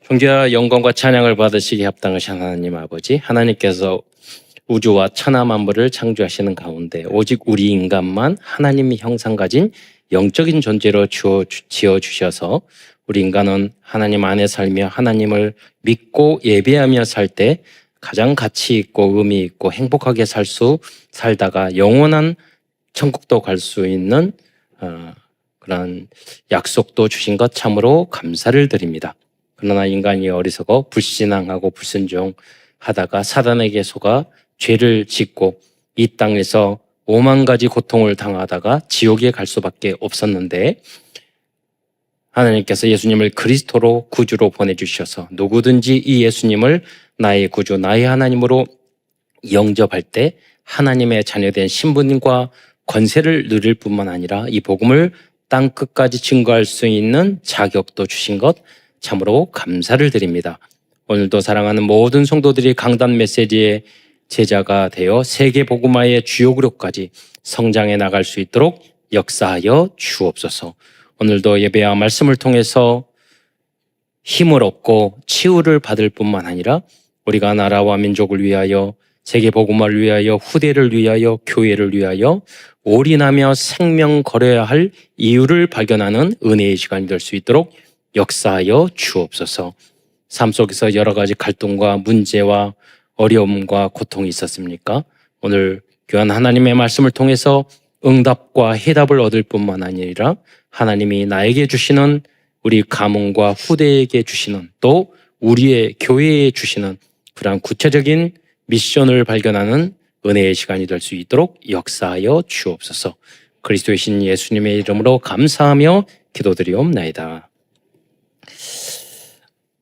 존귀와 영광과 찬양을 받으시기 합당하신 하나님 아버지, 하나님께서 우주와 천하 만물을 창조하시는 가운데 오직 우리 인간만 하나님의 형상 가진 영적인 존재로 지어주셔서 우리 인간은 하나님 안에 살며 하나님을 믿고 예배하며 살 때 가장 가치 있고 의미 있고 행복하게 살다가 영원한 천국도 갈 수 있는 그런 약속도 주신 것 참으로 감사를 드립니다. 그러나 인간이 어리석어 불신앙하고 불순종하다가 사단에게 속아 죄를 짓고 이 땅에서 5만 가지 고통을 당하다가 지옥에 갈 수밖에 없었는데 하나님께서 예수님을 그리스도로 구주로 보내주셔서 누구든지 이 예수님을 나의 구주, 나의 하나님으로 영접할 때 하나님의 자녀된 신분과 권세를 누릴 뿐만 아니라 이 복음을 땅 끝까지 증거할 수 있는 자격도 주신 것 참으로 감사를 드립니다. 오늘도 사랑하는 모든 성도들이 강단 메시지의 제자가 되어 세계 복음화의 주요 구력까지 성장해 나갈 수 있도록 역사하여 주옵소서. 오늘도 예배와 말씀을 통해서 힘을 얻고 치유를 받을 뿐만 아니라 우리가 나라와 민족을 위하여 세계 복음화를 위하여 후대를 위하여 교회를 위하여 올인하며 생명 걸어야 할 이유를 발견하는 은혜의 시간이 될 수 있도록 역사하여 주옵소서. 삶 속에서 여러 가지 갈등과 문제와 어려움과 고통이 있었습니까? 오늘 귀한 하나님의 말씀을 통해서 응답과 해답을 얻을 뿐만 아니라 하나님이 나에게 주시는 우리 가문과 후대에게 주시는 또 우리의 교회에 주시는 그러한 구체적인 미션을 발견하는 은혜의 시간이 될 수 있도록 역사하여 주옵소서. 그리스도의 신 예수님의 이름으로 감사하며 기도드리옵나이다.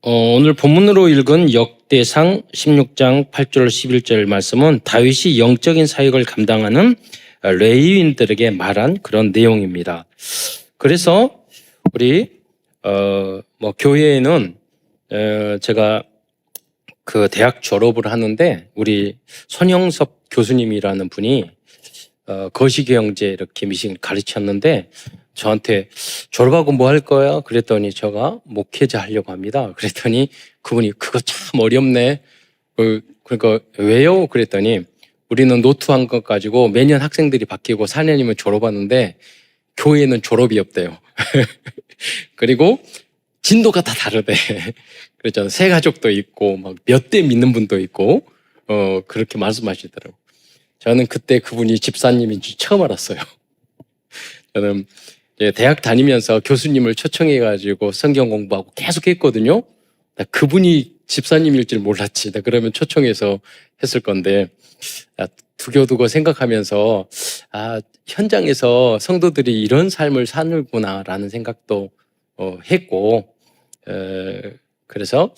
오늘 본문으로 읽은 역대상 16장 8절 11절 말씀은 다윗이 영적인 사역을 감당하는 레위인들에게 말한 그런 내용입니다. 그래서 우리 교회에는 제가 그 대학 졸업을 하는데 우리 손영섭 교수님이라는 분이 거시경제 이렇게 미식을 가르쳤는데 저한테 졸업하고 뭐 할 거야? 그랬더니 제가 목회자 하려고 합니다. 그랬더니 그분이 그거 참 어렵네. 그러니까 왜요? 그랬더니 우리는 노트한 것 가지고 매년 학생들이 바뀌고 4년이면 졸업하는데 교회는 졸업이 없대요. 그리고 진도가 다 다르대. 그랬잖아요. 새 가족도 있고 막 몇 대 믿는 분도 있고 그렇게 말씀하시더라고요. 저는 그때 그분이 집사님인지 처음 알았어요. 저는 대학 다니면서 교수님을 초청해가지고 성경 공부하고 계속 했거든요. 그분이 집사님일 줄 몰랐지. 그러면 초청해서 했을 건데 두고두고 생각하면서 현장에서 성도들이 이런 삶을 사는구나라는 생각도 했고 그래서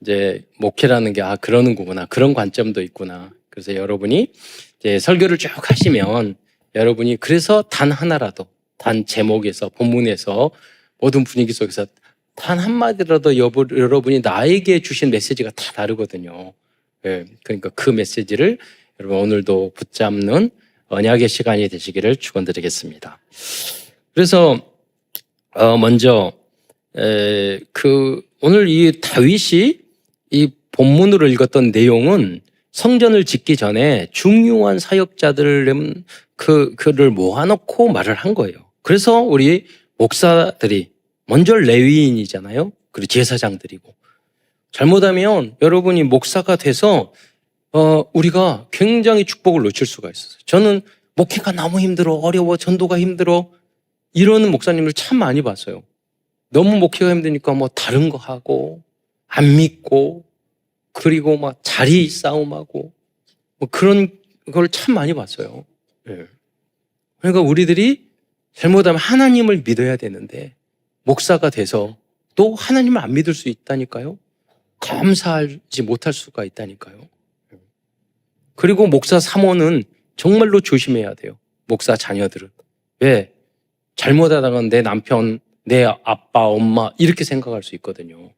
이제 목회라는 게 그러는구나 그런 관점도 있구나. 그래서 여러분이 이제 설교를 쭉 하시면 여러분이 그래서 단 하나라도 단 제목에서 본문에서 모든 분위기 속에서 단 한마디라도 여러분이 나에게 주신 메시지가 다 다르거든요. 그러니까 그 메시지를 여러분 오늘도 붙잡는 언약의 시간이 되시기를 축원드리겠습니다. 그래서 먼저 오늘 이 다윗이 이 본문으로 읽었던 내용은 성전을 짓기 전에 중요한 사역자들을 그를 모아놓고 말을 한 거예요. 그래서 우리 목사들이 먼저 레위인이잖아요. 그리고 제사장들이고 잘못하면 여러분이 목사가 돼서 우리가 굉장히 축복을 놓칠 수가 있어요. 저는 목회가 너무 힘들어, 어려워, 전도가 힘들어 이러는 목사님을 참 많이 봤어요. 너무 목회가 힘드니까 뭐 다른 거 하고 안 믿고 그리고 막 자리 싸움하고 뭐 그런 걸 참 많이 봤어요. 그러니까 우리들이 잘못하면 하나님을 믿어야 되는데 목사가 돼서 또 하나님을 안 믿을 수 있다니까요. 감사하지 못할 수가 있다니까요. 그리고 목사 사모는 정말로 조심해야 돼요. 목사 자녀들은. 왜? 잘못하다가 내 남편, 내 아빠, 엄마 이렇게 생각할 수 있거든요.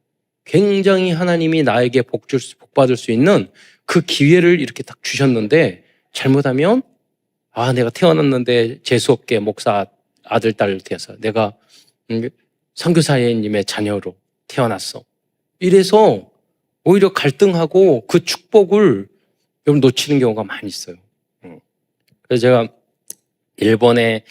굉장히 하나님이 나에게 복 받을 수 있는 그 기회를 이렇게 딱 주셨는데 잘못하면 내가 태어났는데 재수없게 목사 아들, 딸을 태어서 내가 선교사님의 자녀로 태어났어. 이래서 오히려 갈등하고 그 축복을 여러분 놓치는 경우가 많이 있어요. 그래서 제가 일본에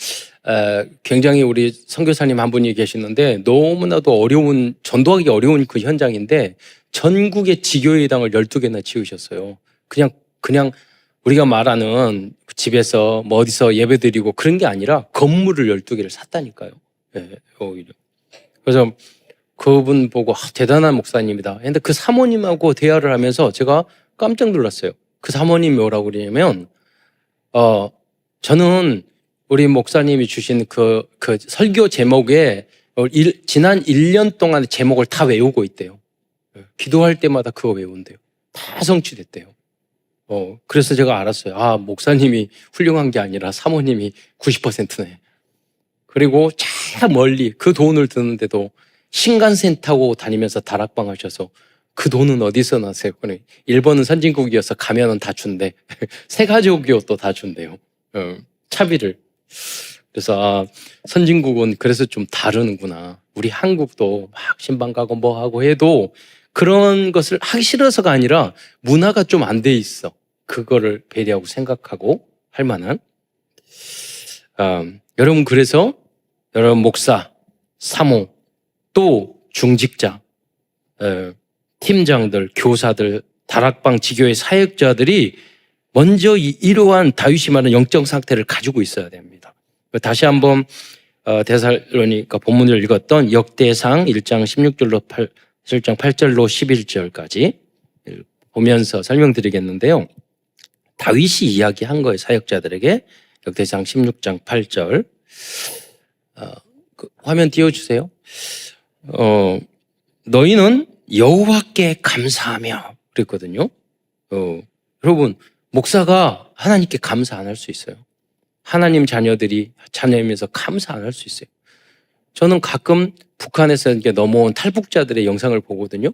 굉장히 우리 선교사님 한 분이 계시는데 너무나도 어려운, 전도하기 어려운 그 현장인데 전국의 지교회당을 12개나 지으셨어요. 그냥 우리가 말하는 집에서 뭐 어디서 예배드리고 그런 게 아니라 건물을 12개를 샀다니까요. 네, 오히려. 그래서 그분 보고 대단한 목사님이다. 근데 그 사모님하고 대화를 하면서 제가 깜짝 놀랐어요. 그 사모님이 뭐라고 그러냐면 저는 우리 목사님이 주신 그 설교 제목에 지난 1년 동안의 제목을 다 외우고 있대요. 기도할 때마다 그거 외운대요. 다 성취됐대요. 그래서 제가 알았어요. 아, 목사님이 훌륭한 게 아니라 사모님이 90%네. 그리고 저 멀리 그 돈을 드는데도 신간센 타고 다니면서 다락방 하셔서 그 돈은 어디서 나세요? 일본은 선진국이어서 가면은 다 준대. 새가족이요 또 다 준대요. 차비를. 그래서 선진국은 그래서 좀 다르는구나. 우리 한국도 막 신방 가고 뭐 하고 해도 그런 것을 하기 싫어서가 아니라 문화가 좀 안 돼 있어. 그거를 배려하고 생각하고 할 만한. 여러분 그래서 여러분 목사, 사모, 또 중직자, 팀장들, 교사들, 다락방 지교의 사역자들이 먼저 이러한 다윗이 말하는 영적 상태를 가지고 있어야 됩니다. 다시 한번 데살로니가 본문을 읽었던 역대상 1장 16절로 7장 8절로 11절까지 보면서 설명드리겠는데요. 다윗이 이야기한 거예요. 사역자들에게. 역대상 16장 8절. 화면 띄워주세요. 너희는 여호와께 감사하며 그랬거든요. 여러분 목사가 하나님께 감사 안 할 수 있어요. 하나님 자녀들이 자녀이면서 감사 안 할 수 있어요. 저는 가끔 북한에서 이렇게 넘어온 탈북자들의 영상을 보거든요.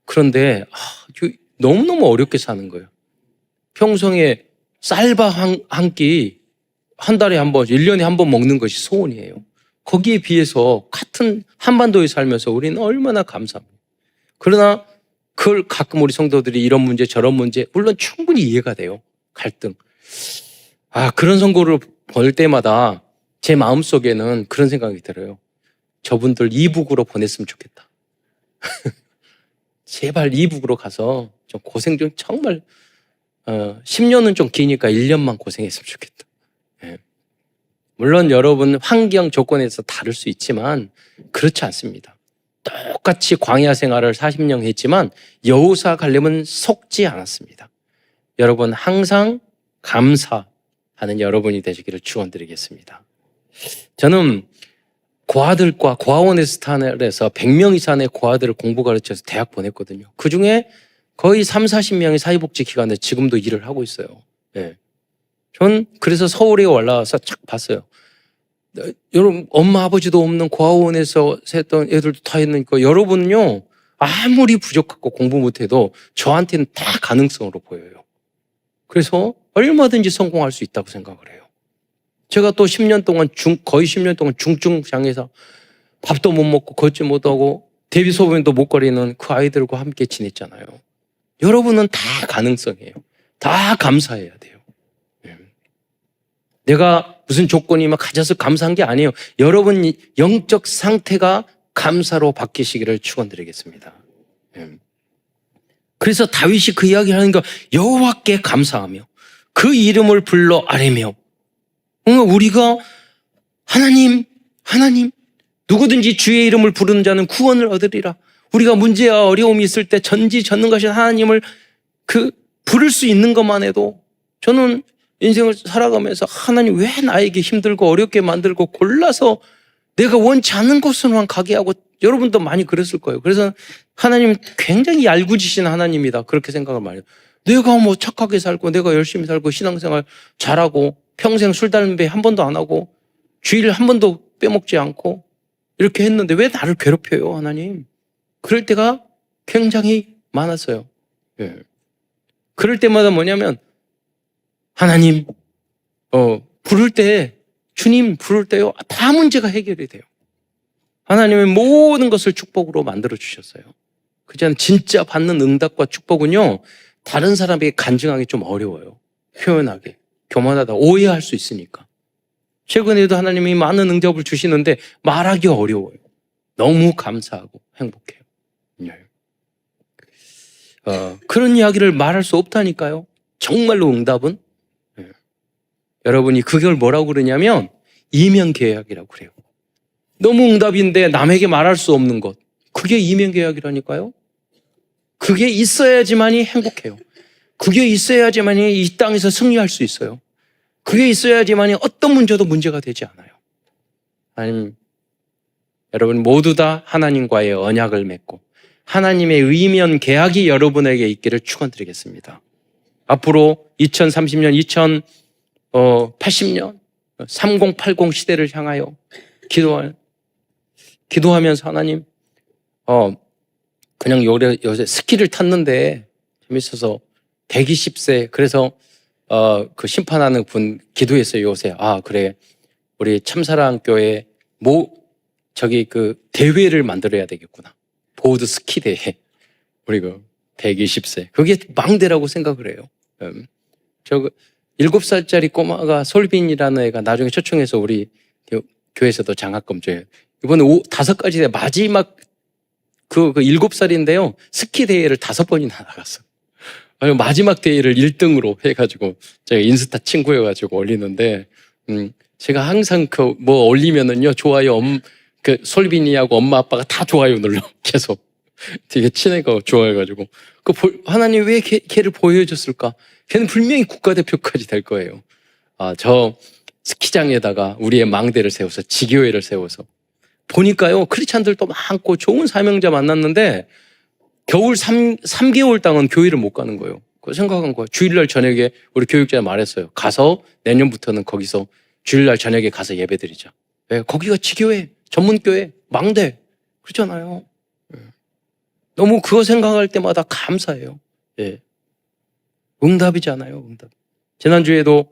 그런데 너무너무 어렵게 사는 거예요. 평소에 쌀밥 한 끼 한 달에 한 번, 1년에 한 번 먹는 것이 소원이에요. 거기에 비해서 같은 한반도에 살면서 우리는 얼마나 감사합니다. 그러나 그걸 가끔 우리 성도들이 이런 문제 저런 문제 물론 충분히 이해가 돼요. 갈등. 그런 선고를 볼 때마다 제 마음속에는 그런 생각이 들어요. 저분들 이북으로 보냈으면 좋겠다. 제발 이북으로 가서 좀 고생 좀 정말 10년은 좀 기니까 1년만 고생했으면 좋겠다. 네. 물론 여러분 환경 조건에서 다를 수 있지만 그렇지 않습니다. 똑같이 광야 생활을 40년 했지만 여호사 갈렙은 속지 않았습니다. 여러분 항상 감사하는 여러분이 되시기를 축원드리겠습니다. 저는 고아들과 고아원의 스타일에서 100명 이상의 고아들을 공부 가르쳐서 대학 보냈거든요. 그중에 거의 30-40명이 사회복지기관에 지금도 일을 하고 있어요. 네. 전 그래서 서울에 올라와서 착 봤어요. 여러분 엄마 아버지도 없는 고아원에서 했던 애들도 다 있으니까 여러분은요 아무리 부족하고 공부 못해도 저한테는 다 가능성으로 보여요. 그래서 얼마든지 성공할 수 있다고 생각을 해요. 제가 또 10년 동안 거의 10년 동안 중증장애에서 밥도 못 먹고 걷지 못하고 대비소변도 못 거리는 그 아이들과 함께 지냈잖아요. 여러분은 다 가능성이에요. 다 감사해야 돼요. 내가 무슨 조건이 막 가져서 감사한 게 아니에요. 여러분 영적 상태가 감사로 바뀌시기를 축원드리겠습니다. 그래서 다윗이 그 이야기를 하는 거 여호와께 감사하며 그 이름을 불러 아뢰며 우리가 하나님 누구든지 주의 이름을 부르는 자는 구원을 얻으리라. 우리가 문제와 어려움이 있을 때 전지전능하신 하나님을 부를 수 있는 것만 해도 저는 인생을 살아가면서 하나님 왜 나에게 힘들고 어렵게 만들고 골라서 내가 원치 않는 곳으로만 가게 하고 여러분도 많이 그랬을 거예요. 그래서 하나님 굉장히 얄궂으신 하나님이다 그렇게 생각을 많이 해요. 내가 뭐 착하게 살고 내가 열심히 살고 신앙생활 잘하고 평생 술 담배 한 번도 안 하고 주일 한 번도 빼먹지 않고 이렇게 했는데 왜 나를 괴롭혀요 하나님. 그럴 때가 굉장히 많았어요. 그럴 때마다 뭐냐면 하나님 부를 때 주님 부를 때요 다 문제가 해결이 돼요. 하나님의 모든 것을 축복으로 만들어 주셨어요. 그렇지 진짜 받는 응답과 축복은요, 다른 사람에게 간증하기 좀 어려워요. 표현하기. 교만하다. 오해할 수 있으니까. 최근에도 하나님이 많은 응답을 주시는데 말하기 어려워요. 너무 감사하고 행복해요. 그런 이야기를 말할 수 없다니까요. 정말로 응답은. 여러분이 그걸 뭐라고 그러냐면 이면계약이라고 그래요. 너무 응답인데 남에게 말할 수 없는 것. 그게 이면계약이라니까요. 그게 있어야지만이 행복해요. 그게 있어야지만이 이 땅에서 승리할 수 있어요. 그게 있어야지만이 어떤 문제도 문제가 되지 않아요. 하나님, 여러분 모두 다 하나님과의 언약을 맺고 하나님의 의면 계약이 여러분에게 있기를 축원드리겠습니다. 앞으로 2030년, 2080년, 3080 시대를 향하여 기도하면서 하나님, 그냥 요새 스키를 탔는데 재밌어서 120세, 그래서 그 심판하는 분 기도했어요, 요새. 아, 그래. 우리 참사랑 교회 그 대회를 만들어야 되겠구나. 보드 스키 대회. 우리 그 120세. 그게 망대라고 생각을 해요. 7살짜리 꼬마가 솔빈이라는 애가 나중에 초청해서 우리 교회에서도 장학금 줘요. 이번에 5가지 마지막 그 7살인데요. 스키 대회를 5번이나 나갔어. 마지막 대회를 1등으로 해가지고 제가 인스타 친구여가지고 올리는데, 제가 항상 올리면은요, 좋아요, 그 솔빈이하고 엄마 아빠가 다 좋아요 눌러. 계속. 되게 친해가 좋아해가지고. 하나님 왜 걔를 보여줬을까? 걔는 분명히 국가대표까지 될 거예요. 저 스키장에다가 우리의 망대를 세워서, 지교회를 세워서. 보니까요, 크리스찬들도 많고 좋은 사명자 만났는데, 겨울 3개월 동안 교회를 못 가는 거예요. 그거 생각한 거예요. 주일날 저녁에 우리 교육자가 말했어요. 가서 내년부터는 거기서 주일날 저녁에 가서 예배드리자. 왜? 거기가 지교회, 전문교회, 망대. 그렇잖아요. 너무 그거 생각할 때마다 감사해요. 예. 응답이잖아요, 응답. 지난주에도,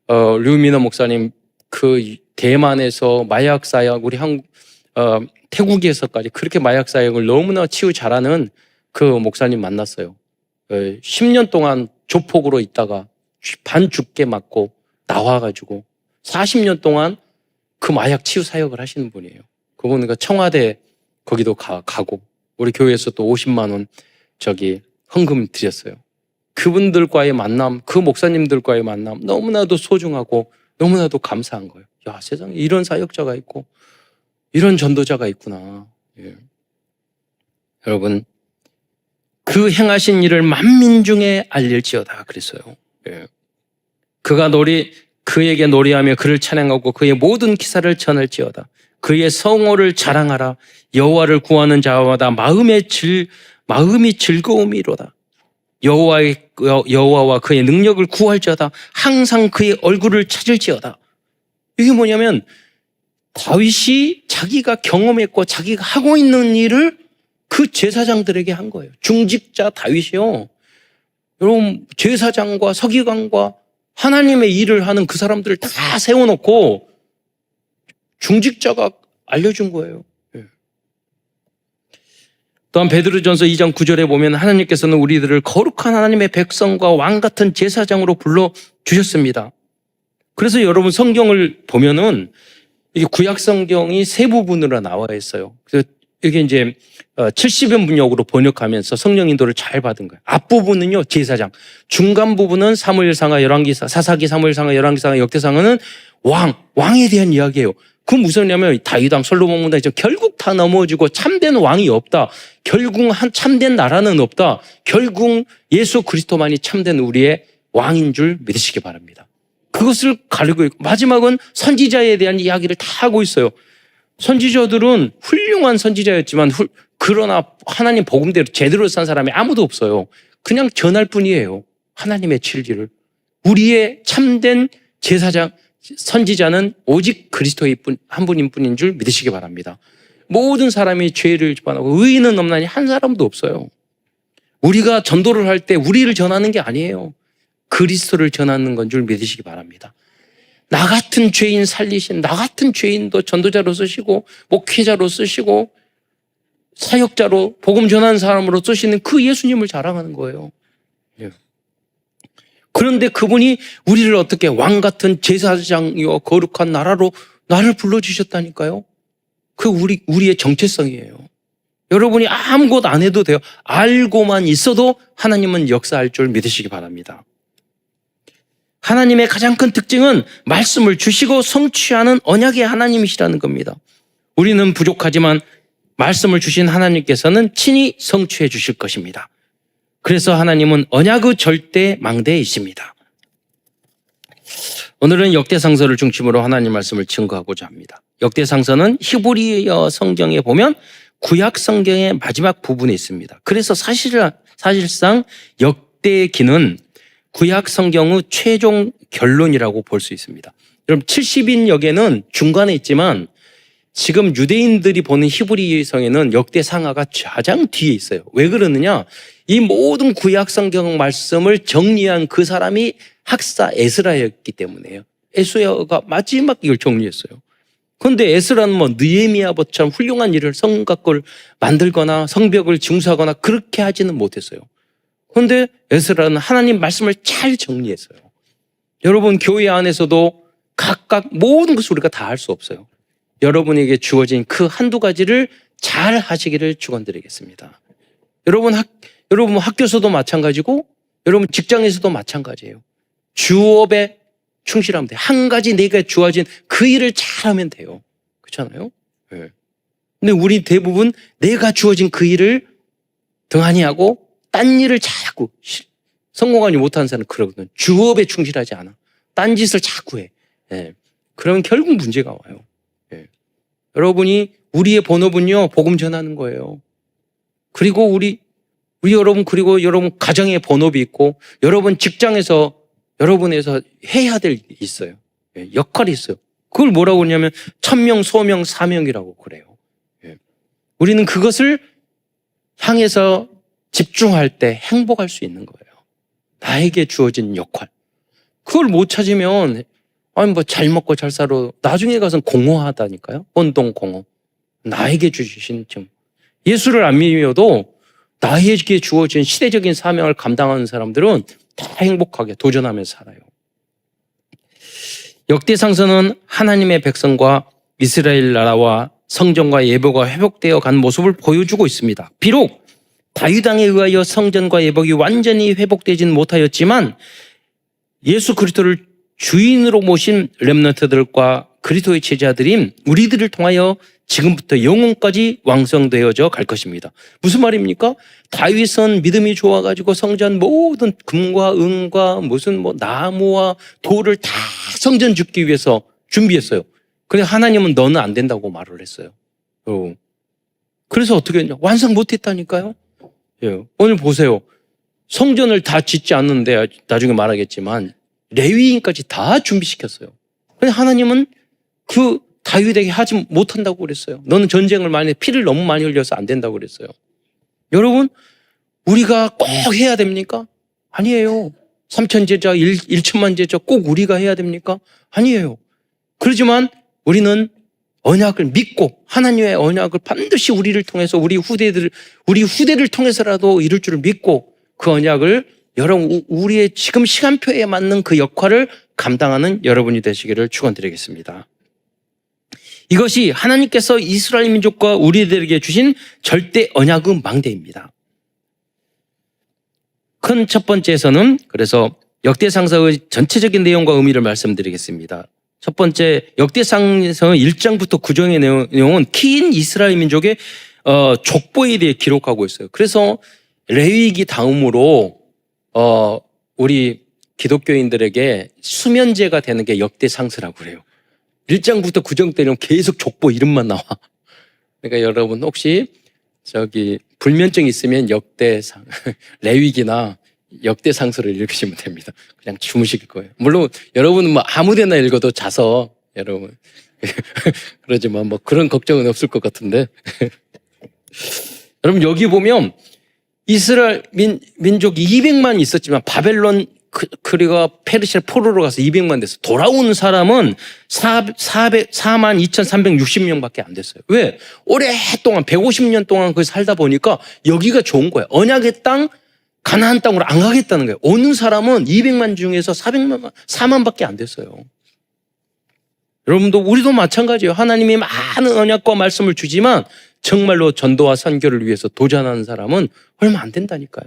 류민호 목사님 그 대만에서 마약 사역, 우리 태국에서까지 그렇게 마약 사역을 너무나 치유 잘하는 그 목사님 만났어요. 10년 동안 조폭으로 있다가 반 죽게 맞고 나와가지고 40년 동안 그 마약 치유 사역을 하시는 분이에요. 그분은 청와대 거기도 가고 우리 교회에서 또 50만 원 헌금 드렸어요. 그분들과의 만남, 그 목사님들과의 만남 너무나도 소중하고 너무나도 감사한 거예요. 야, 세상에 이런 사역자가 있고 이런 전도자가 있구나. 예. 여러분, 그 행하신 일을 만민 중에 알릴지어다 그랬어요. 예. 그에게 노래하며 그를 찬양하고 그의 모든 기사를 전할지어다. 그의 성호를 자랑하라. 여호와를 구하는 자마다 마음이 즐거움이로다. 여호와와 그의 능력을 구할지어다. 항상 그의 얼굴을 찾을지어다. 이게 뭐냐면 다윗이 자기가 경험했고 자기가 하고 있는 일을 그 제사장들에게 한 거예요. 중직자 다윗이요. 여러분, 제사장과 서기관과 하나님의 일을 하는 그 사람들을 다 세워놓고 중직자가 알려준 거예요. 또한 베드로전서 2장 9절에 보면 하나님께서는 우리들을 거룩한 하나님의 백성과 왕 같은 제사장으로 불러주셨습니다. 그래서 여러분 성경을 보면은 이게 구약 성경이 세 부분으로 나와 있어요. 그래서 이게 이제 70여 번역으로 번역하면서 성령 인도를 잘 받은 거예요. 앞부분은요 제사장, 중간 부분은 사무엘상하, 열왕기사, 사사기, 사무엘상하, 열왕기상하, 역대상하는 왕에 대한 이야기예요. 그 무슨냐면 다윗왕, 솔로몬 문답 결국 다 넘어지고 참된 왕이 없다. 결국 참된 나라는 없다. 결국 예수 그리스도만이 참된 우리의 왕인 줄 믿으시기 바랍니다. 그것을 가리고 있고 마지막은 선지자에 대한 이야기를 다 하고 있어요. 선지자들은 훌륭한 선지자였지만 그러나 하나님 복음대로 제대로 산 사람이 아무도 없어요. 그냥 전할 뿐이에요. 하나님의 진리를. 우리의 참된 제사장, 선지자는 오직 그리스도의 한 분인 뿐인 줄 믿으시기 바랍니다. 모든 사람이 죄를 접하고 의인은 없나니 한 사람도 없어요. 우리가 전도를 할 때 우리를 전하는 게 아니에요. 그리스도를 전하는 건 줄 믿으시기 바랍니다. 나 같은 죄인 살리신 나 같은 죄인도 전도자로 쓰시고 목회자로 쓰시고 사역자로 복음 전하는 사람으로 쓰시는 그 예수님을 자랑하는 거예요. 그런데 그분이 우리를 어떻게 왕 같은 제사장이요 거룩한 나라로 나를 불러주셨다니까요. 그 우리의 정체성이에요. 여러분이 아무것도 안 해도 돼요. 알고만 있어도 하나님은 역사할 줄 믿으시기 바랍니다. 하나님의 가장 큰 특징은 말씀을 주시고 성취하는 언약의 하나님이시라는 겁니다. 우리는 부족하지만 말씀을 주신 하나님께서는 친히 성취해 주실 것입니다. 그래서 하나님은 언약의 절대 망대이십니다. 오늘은 역대상서를 중심으로 하나님 말씀을 증거하고자 합니다. 역대상서는 히브리어 성경에 보면 구약 성경의 마지막 부분에 있습니다. 그래서 사실상 역대기는 구약 성경의 최종 결론이라고 볼 수 있습니다. 여러분 70인 역에는 중간에 있지만 지금 유대인들이 보는 히브리 성에는 역대상하가 가장 뒤에 있어요. 왜 그러느냐? 이 모든 구약 성경 말씀을 정리한 그 사람이 학사 에스라였기 때문에요. 에스라가 마지막 이걸 정리했어요. 그런데 에스라는 느헤미야처럼 훌륭한 일을 성곽을 만들거나 성벽을 증수하거나 그렇게 하지는 못했어요. 그런데 에스라는 하나님 말씀을 잘 정리했어요. 여러분 교회 안에서도 각각 모든 것을 우리가 다 할 수 없어요. 여러분에게 주어진 그 한두 가지를 잘 하시기를 축원드리겠습니다. 여러분 학교에서도 마찬가지고 여러분 직장에서도 마찬가지예요. 주업에 충실하면 돼요. 한 가지 내가 주어진 그 일을 잘하면 돼요. 그렇잖아요? 네. 근데 우리 대부분 내가 주어진 그 일을 등한히 하고 딴 일을 자꾸 성공하지 못하는 사람은 그러거든. 주업에 충실하지 않아. 딴 짓을 자꾸 해. 네. 그러면 결국 문제가 와요. 네. 여러분이 우리의 본업은요 복음 전하는 거예요. 그리고 우리 여러분 그리고 여러분 가정의 본업이 있고 여러분 직장에서 여러분에서 해야 될 일이 있어요. 역할이 있어요. 그걸 뭐라고 그러냐면 천명, 소명, 사명이라고 그래요. 우리는 그것을 향해서 집중할 때 행복할 수 있는 거예요. 나에게 주어진 역할. 그걸 못 찾으면 잘 먹고 잘 살아. 나중에 가서는 공허하다니까요. 혼동 공허. 나에게 주신 예수를 안 믿어도 나에게 주어진 시대적인 사명을 감당하는 사람들은 다 행복하게 도전하면서 살아요. 역대상서는 하나님의 백성과 이스라엘 나라와 성전과 예배가 회복되어 간 모습을 보여주고 있습니다. 비록 다윗 왕에 의하여 성전과 예배가 완전히 회복되진 못하였지만 예수 그리스도를 주인으로 모신 렘넌트들과 그리스도의 제자들인 우리들을 통하여 지금부터 영혼까지 왕성되어져 갈 것입니다. 무슨 말입니까? 다윗은 믿음이 좋아가지고 성전 모든 금과 은과 무슨 나무와 돌을 다 성전 짓기 위해서 준비했어요. 그런데 하나님은 너는 안 된다고 말을 했어요. 그래서 어떻게 했냐? 완성 못했다니까요. 오늘 보세요. 성전을 다 짓지 않는데 나중에 말하겠지만 레위인까지 다 준비시켰어요. 그런데 하나님은 그 다윗에게 하지 못한다고 그랬어요. 너는 전쟁을 많이 해. 피를 너무 많이 흘려서 안 된다고 그랬어요. 여러분 우리가 꼭 해야 됩니까? 아니에요. 3천 제자, 1천만 제자 꼭 우리가 해야 됩니까? 아니에요. 그렇지만 우리는 언약을 믿고 하나님의 언약을 반드시 우리를 통해서 우리 후대를 통해서라도 이룰 줄을 믿고 그 언약을 여러분 우리의 지금 시간표에 맞는 그 역할을 감당하는 여러분이 되시기를 축원드리겠습니다. 이것이 하나님께서 이스라엘 민족과 우리들에게 주신 절대 언약의 망대입니다. 큰 첫 번째에서는 그래서 역대상서의 전체적인 내용과 의미를 말씀드리겠습니다. 첫 번째 역대상서 1장부터 9장의 내용은 키인 이스라엘 민족의 족보에 대해 기록하고 있어요. 그래서 레위기 다음으로 우리 기독교인들에게 수면제가 되는 게 역대상서라고 그래요. 1장부터 9장 때는 계속 족보 이름만 나와. 그러니까 여러분 혹시 불면증 있으면 레위기나 역대상서를 읽으시면 됩니다. 그냥 주무실 거예요. 물론 여러분은 아무데나 읽어도 자서 여러분 그러지만 그런 걱정은 없을 것 같은데 여러분 여기 보면 이스라엘 민족이 200만 있었지만 바벨론 그리고 페르시아 포로로 가서 200만 됐어. 돌아온 사람은 42,360명밖에 안 됐어요. 왜? 오랫동안 150년 동안 거기 살다 보니까 여기가 좋은 거야. 언약의 땅, 가나안 땅으로 안 가겠다는 거예요. 오는 사람은 200만 중에서 4만밖에 안 됐어요. 여러분도 우리도 마찬가지예요. 하나님이 많은 언약과 말씀을 주지만 정말로 전도와 선교를 위해서 도전하는 사람은 얼마 안 된다니까요.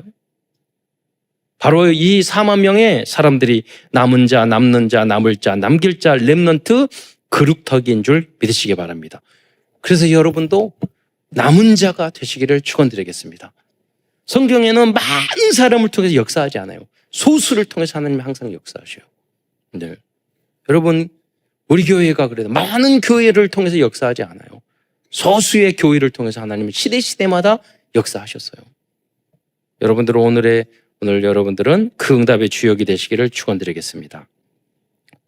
바로 이 4만 명의 사람들이 남은 자, 남는 자, 남을 자, 남길 자, 렘넌트, 그룹터기인 줄 믿으시기 바랍니다. 그래서 여러분도 남은 자가 되시기를 축원드리겠습니다. 성경에는 많은 사람을 통해서 역사하지 않아요. 소수를 통해서 하나님이 항상 역사하셔요. 네. 여러분, 우리 교회가 그래도 많은 교회를 통해서 역사하지 않아요. 소수의 교회를 통해서 하나님은 시대마다 역사하셨어요. 여러분들은 오늘 여러분들은 그 응답의 주역이 되시기를 축원드리겠습니다.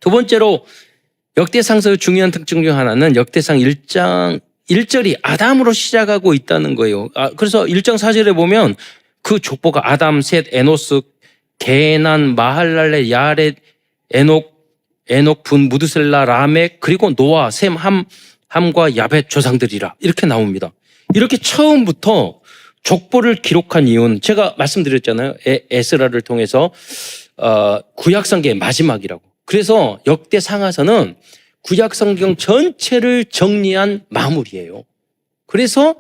두 번째로 역대상서의 중요한 특징 중 하나는 역대상 1장 1절이 아담으로 시작하고 있다는 거예요. 그래서 1장 4절에 보면 그 족보가 아담, 셋, 에노스, 게난, 마할랄레, 야렛, 에녹, 분, 무드셀라, 라멕, 그리고 노아, 셈, 함과 야벳 조상들이라 이렇게 나옵니다. 이렇게 처음부터 족보를 기록한 이유는 제가 말씀드렸잖아요. 에스라를 통해서 구약성경의 마지막이라고. 그래서 역대상하서는 구약성경 전체를 정리한 마무리예요. 그래서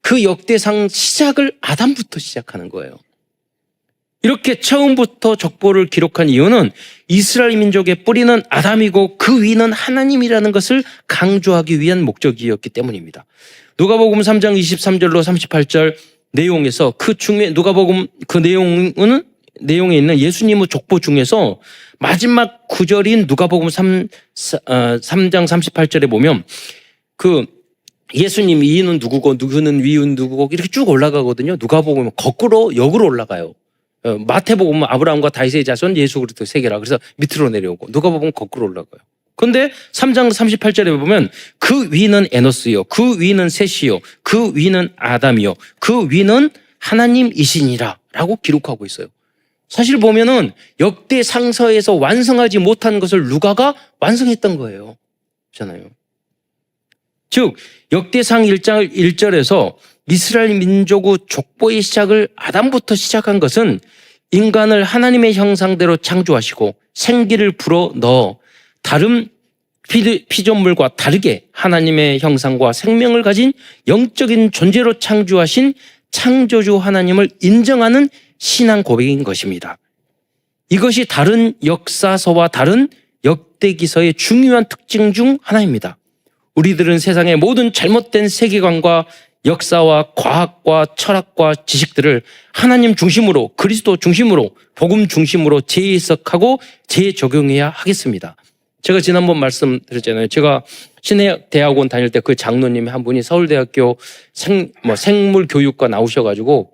그 역대상 시작을 아담부터 시작하는 거예요. 이렇게 처음부터 족보를 기록한 이유는 이스라엘 민족의 뿌리는 아담이고 그 위는 하나님이라는 것을 강조하기 위한 목적이었기 때문입니다. 누가복음 3장 23절로 38절 내용에서 그 중에 누가복음 그 내용에 있는 예수님의 족보 중에서 마지막 구절인 누가복음 3장 38절에 보면 그 예수님 이는 누구고 누구는 위은 누구고 이렇게 쭉 올라가거든요. 누가복음은 거꾸로 역으로 올라가요. 마태복음은 아브라함과 다윗의 자손 예수 그리스도 세계라. 그래서 밑으로 내려오고 누가복음은 거꾸로 올라가요. 그런데 3장 38절에 보면 그 위는 에노스요, 그 위는 셋이요, 그 위는 아담이요, 그 위는 하나님이시니라 라고 기록하고 있어요. 사실 보면은 역대상서에서 완성하지 못한 것을 누가가 완성했던 거예요. 그렇잖아요. 즉 역대상 1장 1절에서 이스라엘 민족의 족보의 시작을 아담부터 시작한 것은 인간을 하나님의 형상대로 창조하시고 생기를 불어 넣어 다른 피조물과 다르게 하나님의 형상과 생명을 가진 영적인 존재로 창조하신 창조주 하나님을 인정하는 신앙 고백인 것입니다. 이것이 다른 역사서와 다른 역대기서의 중요한 특징 중 하나입니다. 우리들은 세상의 모든 잘못된 세계관과 역사와 과학과 철학과 지식들을 하나님 중심으로, 그리스도 중심으로, 복음 중심으로 재해석하고 재적용해야 하겠습니다. 제가 지난번 말씀드렸잖아요. 제가 신해대학원 다닐 때 그 장로님이 한 분이 서울대학교 생물교육과 나오셔가지고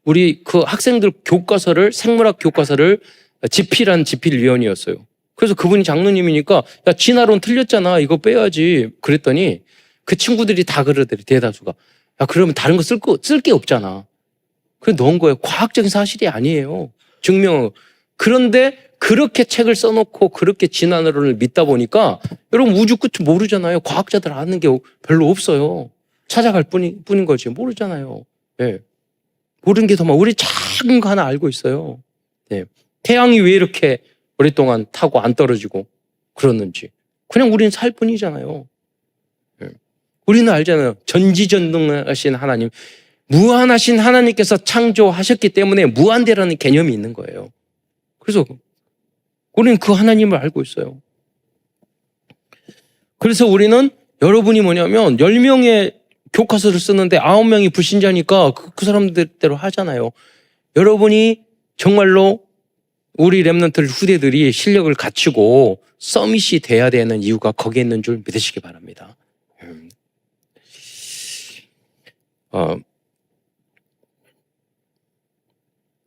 우리 그 학생들 교과서를, 생물학 교과서를 집필한 집필위원이었어요. 그래서 그분이 장로님이니까 야, 진화론 틀렸잖아. 이거 빼야지. 그랬더니 그 친구들이 다 그러더래, 대다수가. 야, 그러면 다른 거 쓸 게 없잖아. 그래 넣은 거예요. 과학적인 사실이 아니에요. 증명. 그런데 그렇게 책을 써놓고 그렇게 진화론을 믿다 보니까 여러분 우주 끝을 모르잖아요. 과학자들 아는 게 별로 없어요. 찾아갈 뿐인 거지. 모르잖아요. 네. 모르는 게 더 많아. 우리 작은 거 하나 알고 있어요. 네. 태양이 왜 이렇게 오랫동안 타고 안 떨어지고 그러는지. 그냥 우리는 살 뿐이잖아요. 네. 우리는 알잖아요. 전지전능하신 하나님, 무한하신 하나님께서 창조하셨기 때문에 무한대라는 개념이 있는 거예요. 그래서 우리는 그 하나님을 알고 있어요. 그래서 우리는 여러분이 뭐냐면 10명의 교과서를 쓰는데 9명이 불신자니까 그 사람들대로 하잖아요. 여러분이 정말로 우리 렘넌트 후대들이 실력을 갖추고 서밋이 돼야 되는 이유가 거기에 있는 줄 믿으시기 바랍니다.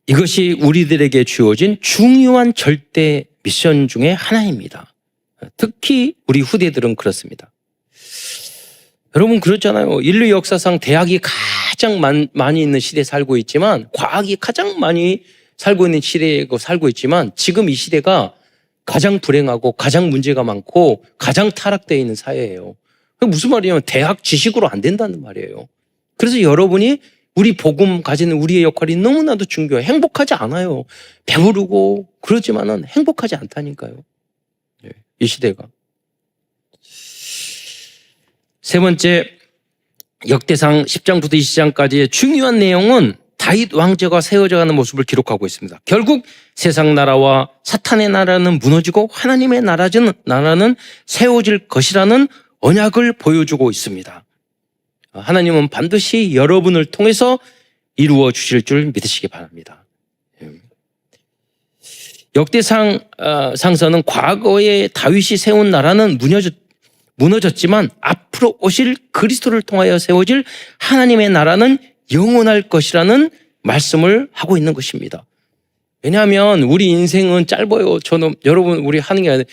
이것이 우리들에게 주어진 중요한 절대 미션 중에 하나입니다. 특히 우리 후대들은 그렇습니다. 여러분 그렇잖아요. 인류 역사상 대학이 가장 많이 있는 시대에 살고 있지만 과학이 가장 많이 살고 있는 시대에 살고 있지만 지금 이 시대가 가장 불행하고 가장 문제가 많고 가장 타락되어 있는 사회예요. 그게 무슨 말이냐면 대학 지식으로 안 된다는 말이에요. 그래서 여러분이 우리 복음 가지는 우리의 역할이 너무나도 중요해요. 행복하지 않아요. 배부르고 그러지만은 행복하지 않다니까요. 이 시대가. 세 번째, 역대상 10장부터 20장까지의 중요한 내용은 다윗 왕제가 세워져가는 모습을 기록하고 있습니다. 결국 세상 나라와 사탄의 나라는 무너지고 하나님의 나라는 세워질 것이라는 언약을 보여주고 있습니다. 하나님은 반드시 여러분을 통해서 이루어 주실 줄 믿으시기 바랍니다. 역대상 상서는 과거에 다윗이 세운 나라는 무너졌지만 앞으로 오실 그리스도를 통하여 세워질 하나님의 나라는 영원할 것이라는 말씀을 하고 있는 것입니다. 왜냐하면 우리 인생은 짧아요. 여러분 우리 하는 게 아니라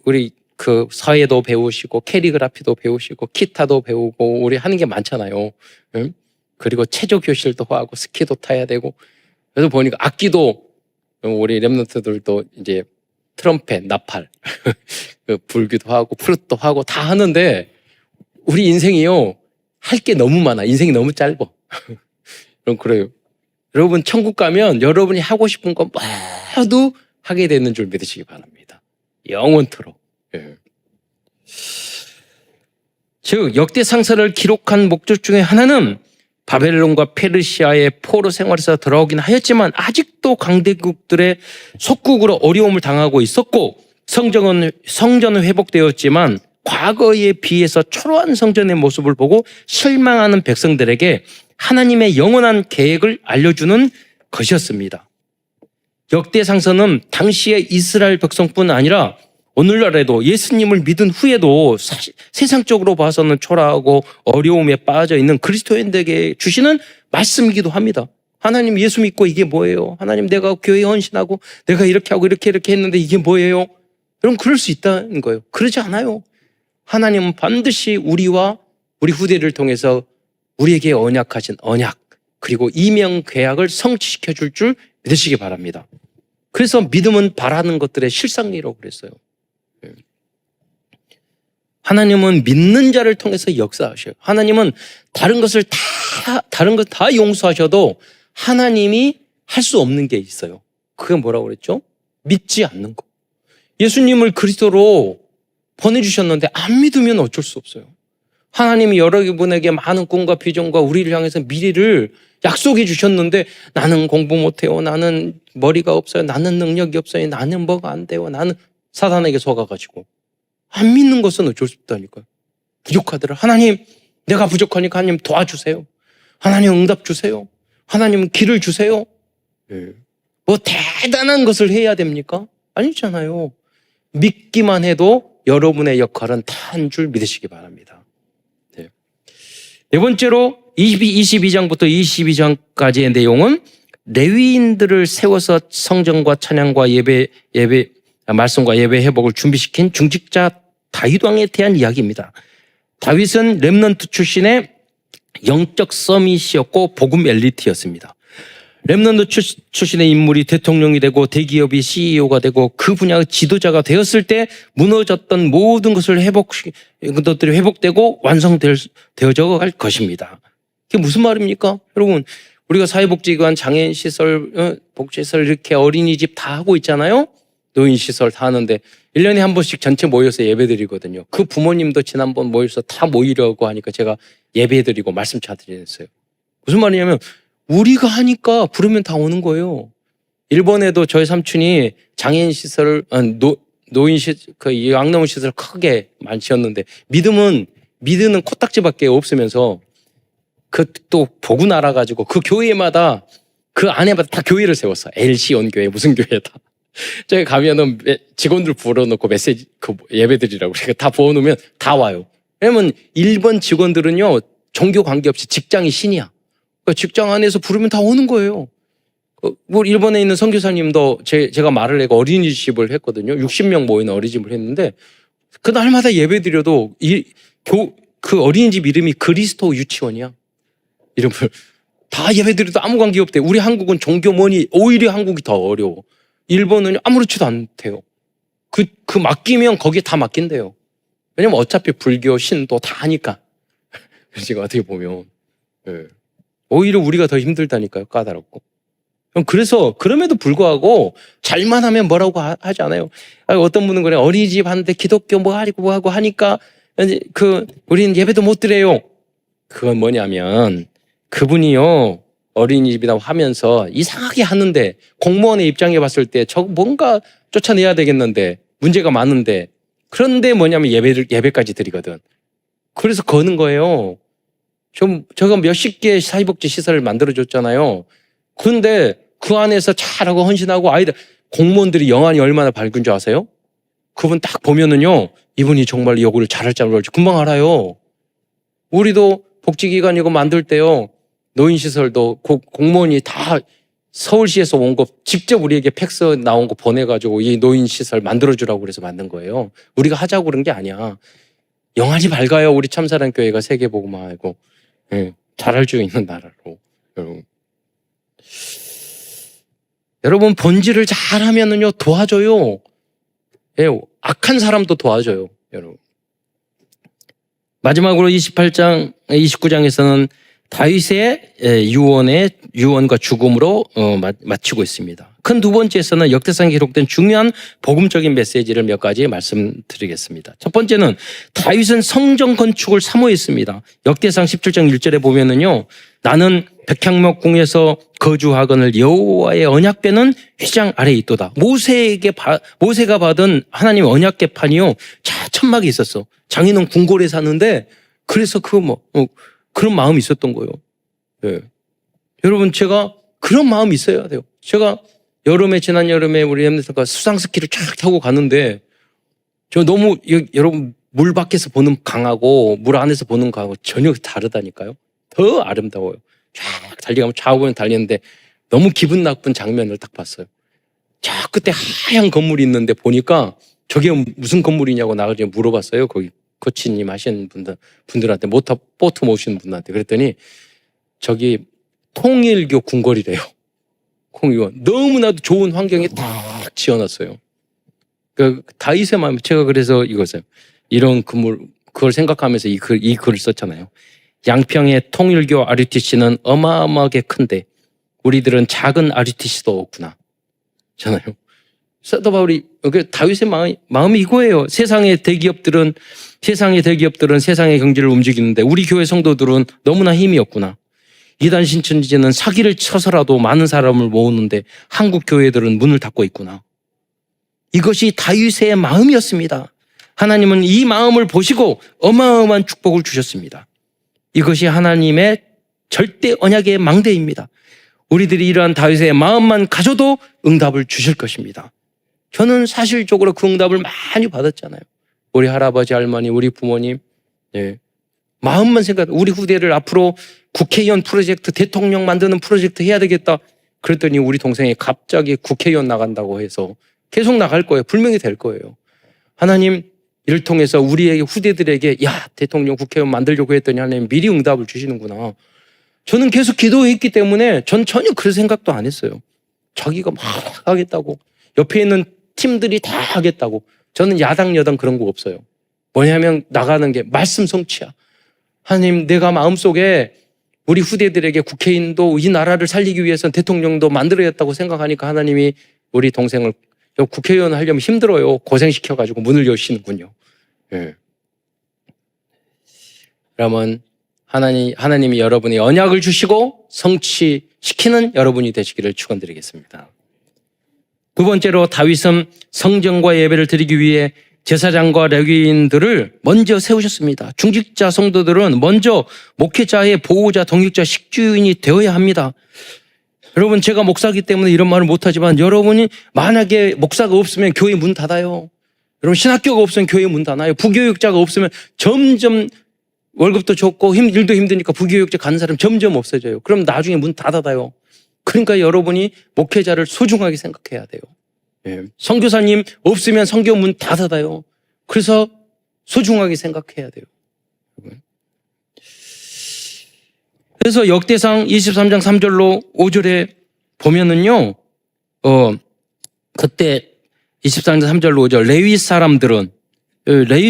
우리 그 사회도 배우시고 캐리그라피도 배우시고 기타도 배우고 우리 하는 게 많잖아요. 그리고 체조 교실도 하고 스키도 타야 되고 그래서 보니까 악기도 우리 랩런트들도 이제 트럼펫, 나팔, 불기도 하고 플룻도 하고 다 하는데 우리 인생이요 할 게 너무 많아. 인생이 너무 짧아. 그럼 그래요. 여러분 천국 가면 여러분이 하고 싶은 거 모두 하게 되는 줄 믿으시기 바랍니다. 영원토록. 예. 즉 역대상서를 기록한 목적 중에 하나는 바벨론과 페르시아의 포로 생활에서 돌아오긴 하였지만 아직도 강대국들의 속국으로 어려움을 당하고 있었고 성전은 회복되었지만 과거에 비해서 초라한 성전의 모습을 보고 실망하는 백성들에게 하나님의 영원한 계획을 알려주는 것이었습니다. 역대상서는 당시의 이스라엘 백성뿐 아니라 오늘날에도 예수님을 믿은 후에도 세상적으로 봐서는 초라하고 어려움에 빠져 있는 그리스도인들에게 주시는 말씀이기도 합니다. 하나님 예수 믿고 이게 뭐예요? 하나님 내가 교회에 헌신하고 내가 이렇게 하고 이렇게 했는데 이게 뭐예요? 여러분 그럴 수 있다는 거예요. 그러지 않아요. 하나님은 반드시 우리와 우리 후대를 통해서 우리에게 언약하신 언약 그리고 이명 계약을 성취시켜 줄 줄 믿으시기 바랍니다. 그래서 믿음은 바라는 것들의 실상이라고 그랬어요. 하나님은 믿는 자를 통해서 역사하셔요. 하나님은 다른 것 다 용서하셔도 하나님이 할 수 없는 게 있어요. 그게 뭐라고 그랬죠? 믿지 않는 거. 예수님을 그리스도로 보내주셨는데 안 믿으면 어쩔 수 없어요. 하나님이 여러분에게 많은 꿈과 비전과 우리를 향해서 미래를 약속해 주셨는데 나는 공부 못해요. 나는 머리가 없어요. 나는 능력이 없어요. 나는 뭐가 안 돼요. 나는 사단에게 속아가지고 안 믿는 것은 어쩔 수 없다니까요. 부족하더라. 하나님 내가 부족하니까 하나님 도와주세요. 하나님 응답 주세요. 하나님 길을 주세요. 뭐 대단한 것을 해야 됩니까? 아니잖아요. 믿기만 해도 여러분의 역할은 다 한 줄 믿으시기 바랍니다. 네 번째로 22장부터 22장까지의 내용은 레위인들을 세워서 성전과 찬양과 말씀과 예배 회복을 준비시킨 중직자 다윗 왕에 대한 이야기입니다. 다윗은 렘넌트 출신의 영적 서밋이었고 복음 엘리트였습니다. 렘넌트 출신의 인물이 대통령이 되고 대기업이 CEO가 되고 그 분야의 지도자가 되었을 때 무너졌던 모든 것을 그것들이 회복되고 완성되어져 갈 것입니다. 그게 무슨 말입니까? 여러분 우리가 사회복지관, 장애인시설, 복지시설 이렇게 어린이집 다 하고 있잖아요. 노인시설 다 하는데 1년에 한 번씩 전체 모여서 예배드리거든요. 그 부모님도 지난번 모여서 다 모이려고 하니까 제가 예배드리고 말씀 차드렸어요. 무슨 말이냐면 우리가 하니까 부르면 다 오는 거예요. 일본에도 저희 삼촌이 장애인시설, 그 양로원시설 크게 많이 지었는데 믿는 코딱지밖에 없으면서 그 또 보고 날아가지고 그 교회마다 그 안에마다 다 교회를 세웠어. LC 연교회 무슨 교회다. 저기 가면은 직원들 불러놓고 메시지 예배드리라고 그러니까 다 부어놓으면 다 와요. 왜냐면 일본 직원들은요 종교 관계없이 직장이 신이야. 그러니까 직장 안에서 부르면 다 오는 거예요. 뭐 일본에 있는 선교사님도 제가 말을 내고 어린이집을 했거든요. 60명 모이는 어린이집을 했는데 그날마다 예배드려도 그 어린이집 이름이 그리스도 유치원이야. 이름을 다 예배드려도 아무 관계 없대요. 우리 한국은 종교 뭐니 오히려 한국이 더 어려워. 일본은 아무렇지도 않대요. 그 맡기면 거기에 다 맡긴대요. 왜냐면 어차피 불교, 신도 다 하니까. 지금 어떻게 보면. 예. 오히려 우리가 더 힘들다니까요. 까다롭고. 그래서 그럼에도 불구하고 잘만 하면 뭐라고 하지 않아요. 어떤 분은 그래 어린이집 하는데 기독교 뭐 하고 하니까 우리는 예배도 못 드려요. 그건 뭐냐면 그분이요 어린이집이라고 하면서 이상하게 하는데 공무원의 입장에 봤을 때 저거 뭔가 쫓아내야 되겠는데 문제가 많은데 그런데 뭐냐면 예배까지 드리거든. 그래서 거는 거예요. 제가 몇십 개의 사회복지 시설을 만들어줬잖아요. 그런데 그 안에서 잘하고 헌신하고 아이들 공무원들이 영안이 얼마나 밝은 줄 아세요? 그분 딱 보면은요 이분이 정말 요구를 잘할지 안 할지 금방 알아요. 우리도 복지기관 이거 만들 때요 노인시설도 공무원이 다 서울시에서 온 거 직접 우리에게 팩스 나온 거 보내가지고 이 노인시설 만들어주라고 그래서 만든 거예요. 우리가 하자고 그런 게 아니야. 영안이 밝아요. 우리 참사랑교회가 세계복음화하고 잘할 수 있는 나라로. 여러분 본질을 잘하면은요 도와줘요. 악한 사람도 도와줘요. 여러분. 마지막으로 29장에서는 다윗의 유언과 죽음으로 마치고 있습니다. 큰 두 번째에서는 역대상에 기록된 중요한 복음적인 메시지를 몇 가지 말씀드리겠습니다. 첫 번째는 다윗은 성전 건축을 사모했습니다. 역대상 17장 1절에 보면은요, 나는 백향목 궁에서 거주하거늘 여호와의 언약궤는 휘장 아래에 있도다. 모세가 받은 하나님의 언약궤판이요, 천막에 있었어. 장인은 궁궐에 사는데 그래서 그런 마음이 있었던 거예요. 네. 여러분 제가 그런 마음이 있어야 돼요. 제가 지난 여름에 우리 엠네스가 수상 스키를 쫙 타고 가는데 저 너무 여러분 물 밖에서 보는 강하고 물 안에서 보는 강하고 전혀 다르다니까요. 더 아름다워요. 쫙 달리가면 좌우는 달리는데 너무 기분 나쁜 장면을 딱 봤어요. 저 끝에 하얀 건물이 있는데 보니까 저게 무슨 건물이냐고 나가서 물어봤어요. 거기 코치님 하시는 분들한테 보트 모시는 분한테 그랬더니 저기 통일교 궁궐이래요. 너무나도 좋은 환경에 딱 지어놨어요. 다윗의 마음, 제가 그래서 이것을 이런 그걸 생각하면서 이 글을 썼잖아요. 양평의 통일교 RUTC는 어마어마하게 큰데 우리들은 작은 RUTC도 없구나. 잖아요. 사도 바울이 다윗의 마음이 이거예요. 세상의 대기업들은 세상의 경제를 움직이는데 우리 교회 성도들은 너무나 힘이 없구나. 이단 신천지는 사기를 쳐서라도 많은 사람을 모으는데 한국 교회들은 문을 닫고 있구나. 이것이 다윗의 마음이었습니다. 하나님은 이 마음을 보시고 어마어마한 축복을 주셨습니다. 이것이 하나님의 절대 언약의 망대입니다. 우리들이 이러한 다윗의 마음만 가져도 응답을 주실 것입니다. 저는 사실적으로 그 응답을 많이 받았잖아요. 우리 할아버지, 할머니, 우리 부모님, 마음만 우리 후대를 앞으로 국회의원 프로젝트, 대통령 만드는 프로젝트 해야 되겠다. 그랬더니 우리 동생이 갑자기 국회의원 나간다고 해서 계속 나갈 거예요. 분명히 될 거예요. 하나님 이를 통해서 우리에게 후대들에게 대통령 국회의원 만들려고 했더니 하나님 미리 응답을 주시는구나. 저는 계속 기도했기 때문에 전 전혀 그런 생각도 안 했어요. 자기가 막 하겠다고. 옆에 있는 팀들이 다 하겠다고. 저는 야당 여당 그런 거 없어요. 뭐냐면 나가는 게 말씀 성취야. 하나님 내가 마음속에 우리 후대들에게 국회의원도 이 나라를 살리기 위해서 대통령도 만들어야겠다고 생각하니까 하나님이 우리 동생을 국회의원 하려면 힘들어요. 고생시켜가지고 문을 여시는군요. 그러면 하나님이 여러분이 언약을 주시고 성취시키는 여러분이 되시기를 축원드리겠습니다. 두 번째로 다윗은 성전과 예배를 드리기 위해 제사장과 레위인들을 먼저 세우셨습니다. 중직자 성도들은 먼저 목회자의 보호자, 동역자, 식주인이 되어야 합니다. 여러분 제가 목사이기 때문에 이런 말을 못하지만 여러분이 만약에 목사가 없으면 교회 문 닫아요. 여러분 신학교가 없으면 교회 문 닫아요. 부교육자가 없으면 점점 월급도 적고 일도 힘드니까 부교육자 가는 사람 점점 없어져요. 그럼 나중에 문 닫아요. 그러니까 여러분이 목회자를 소중하게 생각해야 돼요. 선교사님 없으면 선교 문 닫아요. 그래서 소중하게 생각해야 돼요. 그래서 역대상 23장 3절로 5절에 보면은요, 그때 23장 3절로 5절 레위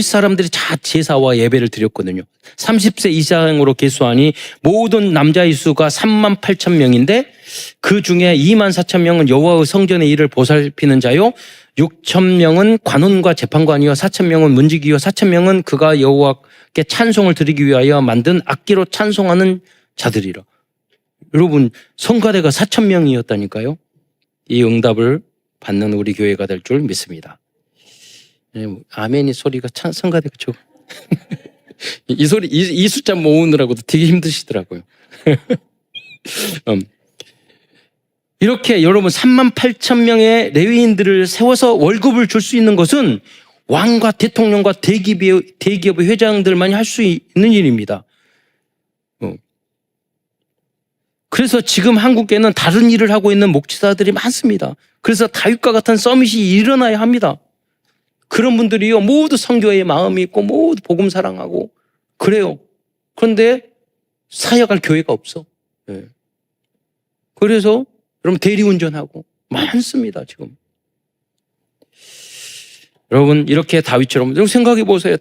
사람들이 다 제사와 예배를 드렸거든요. 30세 이상으로 계수하니 모든 남자의 수가 3만 8천 명인데 그 중에 2만 4천 명은 여호와의 성전의 일을 보살피는 자요, 6천 명은 관원과 재판관이요, 4천 명은 문지기요, 4천 명은 그가 여호와께 찬송을 드리기 위하여 만든 악기로 찬송하는 자들이라. 여러분, 성가대가 4천 명이었다니까요. 이 응답을 받는 우리 교회가 될 줄 믿습니다. 아멘이 소리가 참 성가대가 좀 이 소리, 이 숫자 모으느라고도 되게 힘드시더라고요. 이렇게 여러분 3만 8천 명의 레위인들을 세워서 월급을 줄 수 있는 것은 왕과 대통령과 대기업의 회장들만이 할 수 있는 일입니다. 그래서 지금 한국에는 다른 일을 하고 있는 목사들이 많습니다. 그래서 다윗과 같은 서밋이 일어나야 합니다. 그런 분들이요, 모두 선교의 마음이 있고 모두 복음 사랑하고 그래요. 그런데 사역할 교회가 없어. 그래서 여러분 대리운전하고 많습니다 지금. 여러분 이렇게 다윗처럼 생각해 보세요.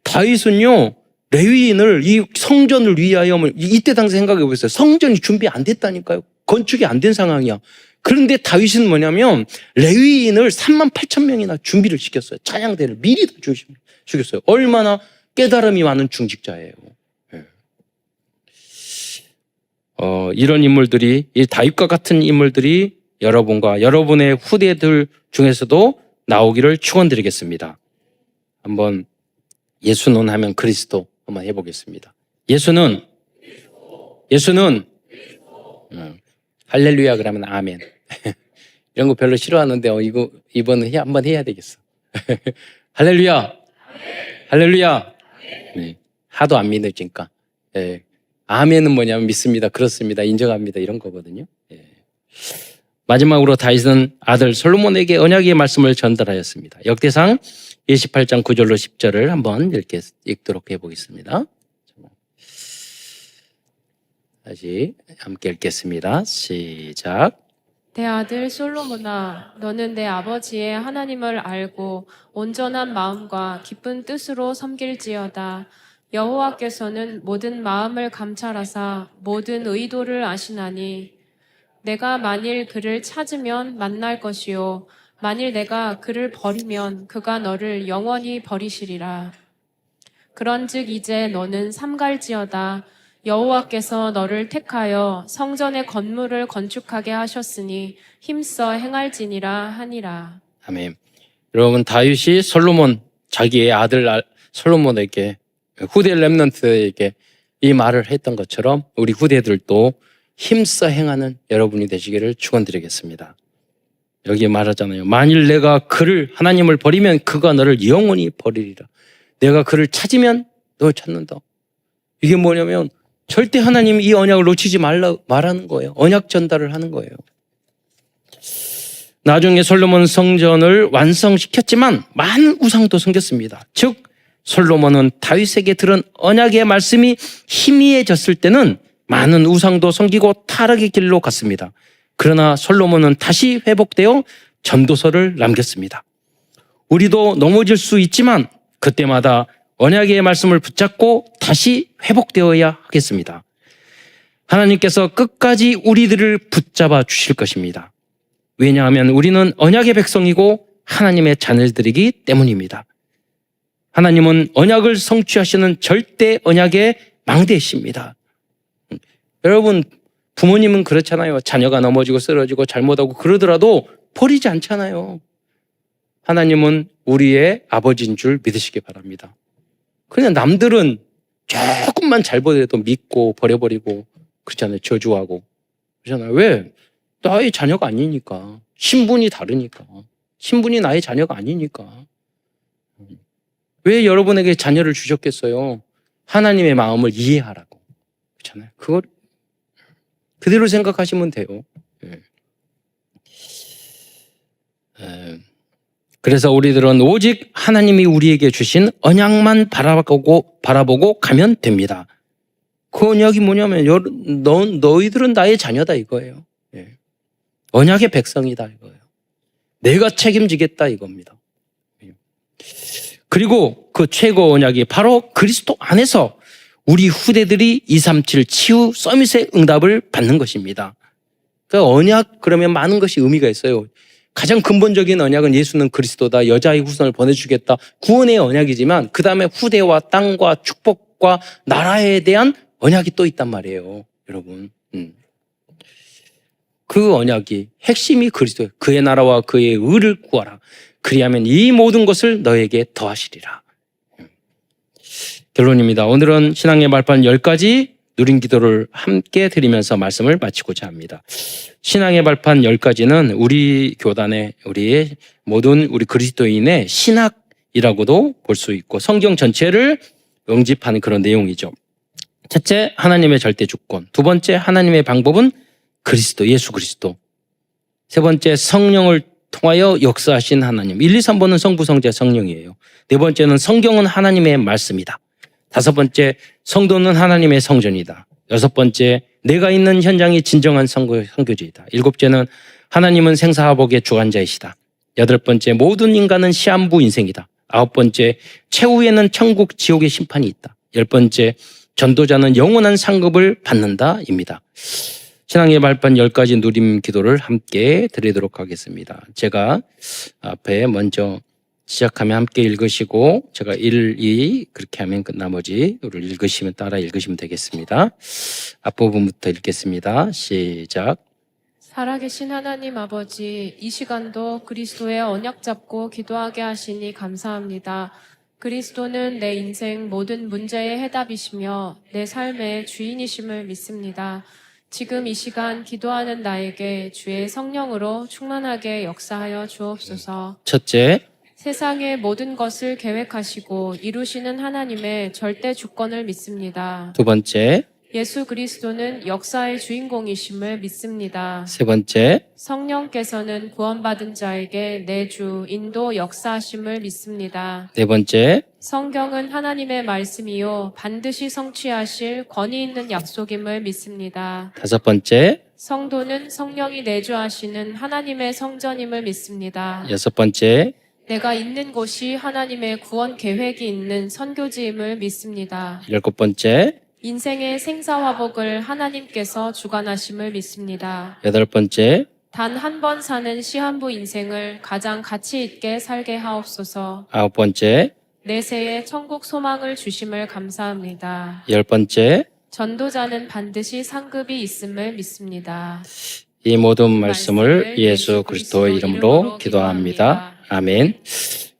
다윗은요 레위인을 이 성전을 위하여, 이때 당시 생각해 보세요. 성전이 준비 안 됐다니까요. 건축이 안 된 상황이야. 그런데 다윗은 뭐냐면 레위인을 3만 8천 명이나 준비를 시켰어요. 찬양대를 미리 다 주셨어요. 얼마나 깨달음이 많은 중직자예요. 이런 인물들이, 이 다윗과 같은 인물들이 여러분과 여러분의 후대들 중에서도 나오기를 축원드리겠습니다. 한번 예수는 하면 그리스도 한번 해보겠습니다. 예수는 할렐루야 그러면 아멘. 이런 거 별로 싫어하는데 이거 이번은 한번 해야 되겠어. 할렐루야, 할렐루야. 네. 하도 안 믿으니까. 네. 아멘은 뭐냐면 믿습니다, 그렇습니다, 인정합니다 이런 거거든요. 네. 마지막으로 다윗은 아들 솔로몬에게 언약의 말씀을 전달하였습니다. 역대상 28장 9절로 10절을 한번 이렇게 읽도록 해보겠습니다. 다시 함께 읽겠습니다. 시작. 내 아들 솔로몬아, 너는 내 아버지의 하나님을 알고 온전한 마음과 기쁜 뜻으로 섬길지어다. 여호와께서는 모든 마음을 감찰하사 모든 의도를 아시나니 내가 만일 그를 찾으면 만날 것이요 만일 내가 그를 버리면 그가 너를 영원히 버리시리라. 그런즉 이제 너는 삼갈지어다. 여호와께서 너를 택하여 성전의 건물을 건축하게 하셨으니 힘써 행할지니라 하니라. 아멘. 여러분 다윗이 자기의 아들 솔로몬에게, 후대 렘넌트에게 이 말을 했던 것처럼 우리 후대들도 힘써 행하는 여러분이 되시기를 축원드리겠습니다. 여기 말하잖아요. 만일 내가 하나님을 버리면 그가 너를 영원히 버리리라. 내가 그를 찾으면 널 찾는다. 이게 뭐냐면 절대 하나님이 이 언약을 놓치지 말라는 거예요. 언약 전달을 하는 거예요. 나중에 솔로몬 성전을 완성시켰지만 많은 우상도 생겼습니다. 즉 솔로몬은 다윗에게 들은 언약의 말씀이 희미해졌을 때는 많은 우상도 섬기고 타락의 길로 갔습니다. 그러나 솔로몬은 다시 회복되어 전도서를 남겼습니다. 우리도 넘어질 수 있지만 그때마다 언약의 말씀을 붙잡고 다시 회복되어야 하겠습니다. 하나님께서 끝까지 우리들을 붙잡아 주실 것입니다. 왜냐하면 우리는 언약의 백성이고 하나님의 자녀들이기 때문입니다. 하나님은 언약을 성취하시는 절대 언약의 망대이십니다. 여러분 부모님은 그렇잖아요. 자녀가 넘어지고 쓰러지고 잘못하고 그러더라도 버리지 않잖아요. 하나님은 우리의 아버지인 줄 믿으시기 바랍니다. 그냥 남들은 조금만 잘못해도 믿고 버려버리고 그렇잖아요. 저주하고 그렇잖아요. 왜? 나의 자녀가 아니니까. 신분이 다르니까. 신분이 나의 자녀가 아니니까. 왜 여러분에게 자녀를 주셨겠어요? 하나님의 마음을 이해하라고. 그렇잖아요. 그걸 그대로 생각하시면 돼요. 그래서 우리들은 오직 하나님이 우리에게 주신 언약만 바라보고 가면 됩니다. 그 언약이 뭐냐면 너희들은 나의 자녀다 이거예요. 예. 언약의 백성이다 이거예요. 내가 책임지겠다 이겁니다. 예. 그리고 그 최고 언약이 바로 그리스도 안에서 우리 후대들이 237 치유 서밋의 응답을 받는 것입니다. 그러니까 언약 그러면 많은 것이 의미가 있어요. 가장 근본적인 언약은 예수는 그리스도다. 여자의 후손을 보내주겠다. 구원의 언약이지만 그 다음에 후대와 땅과 축복과 나라에 대한 언약이 또 있단 말이에요. 여러분. 그 언약이 핵심이 그리스도예요. 그의 나라와 그의 의를 구하라. 그리하면 이 모든 것을 너에게 더하시리라. 결론입니다. 오늘은 신앙의 말판 10가지 누린 기도를 함께 드리면서 말씀을 마치고자 합니다. 신앙의 발판 10가지는 우리 교단의 우리의 모든 우리 그리스도인의 신학이라고도 볼 수 있고 성경 전체를 응집하는 그런 내용이죠. 첫째, 하나님의 절대 주권. 두 번째, 하나님의 방법은 그리스도, 예수 그리스도. 세 번째, 성령을 통하여 역사하신 하나님. 1, 2, 3번은 성부, 성자, 성령이에요. 네 번째는 성경은 하나님의 말씀이다. 다섯 번째, 성도는 하나님의 성전이다. 여섯 번째, 내가 있는 현장이 진정한 선교지이다. 일곱째는 하나님은 생사화복의 주관자이시다. 여덟 번째, 모든 인간은 시한부 인생이다. 아홉 번째, 최후에는 천국, 지옥의 심판이 있다. 열 번째, 전도자는 영원한 상급을 받는다입니다. 신앙의 발판 10가지 누림 기도를 함께 드리도록 하겠습니다. 제가 앞에 먼저 시작하면 함께 읽으시고 제가 1, 2 그렇게 하면 나머지를 읽으시면 따라 읽으시면 되겠습니다. 앞부분부터 읽겠습니다. 시작. 살아계신 하나님 아버지, 이 시간도 그리스도의 언약 잡고 기도하게 하시니 감사합니다. 그리스도는 내 인생 모든 문제의 해답이시며 내 삶의 주인이심을 믿습니다. 지금 이 시간 기도하는 나에게 주의 성령으로 충만하게 역사하여 주옵소서. 첫째, 세상의 모든 것을 계획하시고 이루시는 하나님의 절대 주권을 믿습니다. 두 번째, 예수 그리스도는 역사의 주인공이심을 믿습니다. 세 번째, 성령께서는 구원받은 자에게 내주 인도 역사하심을 믿습니다. 네 번째, 성경은 하나님의 말씀이요 반드시 성취하실 권위 있는 약속임을 믿습니다. 다섯 번째, 성도는 성령이 내주하시는 하나님의 성전임을 믿습니다. 여섯 번째, 내가 있는 곳이 하나님의 구원 계획이 있는 선교지임을 믿습니다. 일곱 번째, 인생의 생사화복을 하나님께서 주관하심을 믿습니다. 여덟 번째, 단 한 번 사는 시한부 인생을 가장 가치 있게 살게 하옵소서. 아홉 번째, 내세에 천국 소망을 주심을 감사합니다. 열 번째. 전도자는 반드시 상급이 있음을 믿습니다. 이 모든 말씀을 예수 그리스도의 이름으로 기도합니다. 아멘.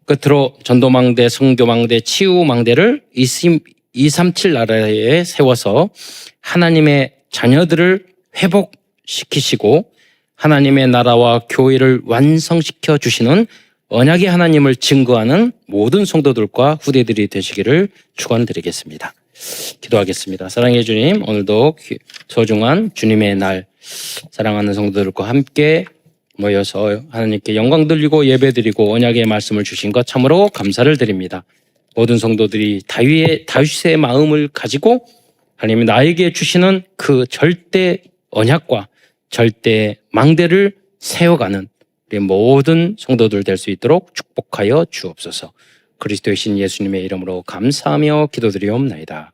끝으로 전도망대, 성교망대, 치유망대를 237 나라에 세워서 하나님의 자녀들을 회복시키시고 하나님의 나라와 교회를 완성시켜 주시는 언약의 하나님을 증거하는 모든 성도들과 후대들이 되시기를 축원드리겠습니다. 기도하겠습니다. 사랑해 주님, 오늘도 소중한 주님의 날 사랑하는 성도들과 함께 모여서 하나님께 영광 돌리고 예배드리고 언약의 말씀을 주신 것 참으로 감사를 드립니다. 모든 성도들이 다윗의 마음을 가지고 하나님이 나에게 주시는 그 절대 언약과 절대 망대를 세워가는 우리 모든 성도들 될 수 있도록 축복하여 주옵소서. 그리스도의 신 예수님의 이름으로 감사하며 기도드리옵나이다.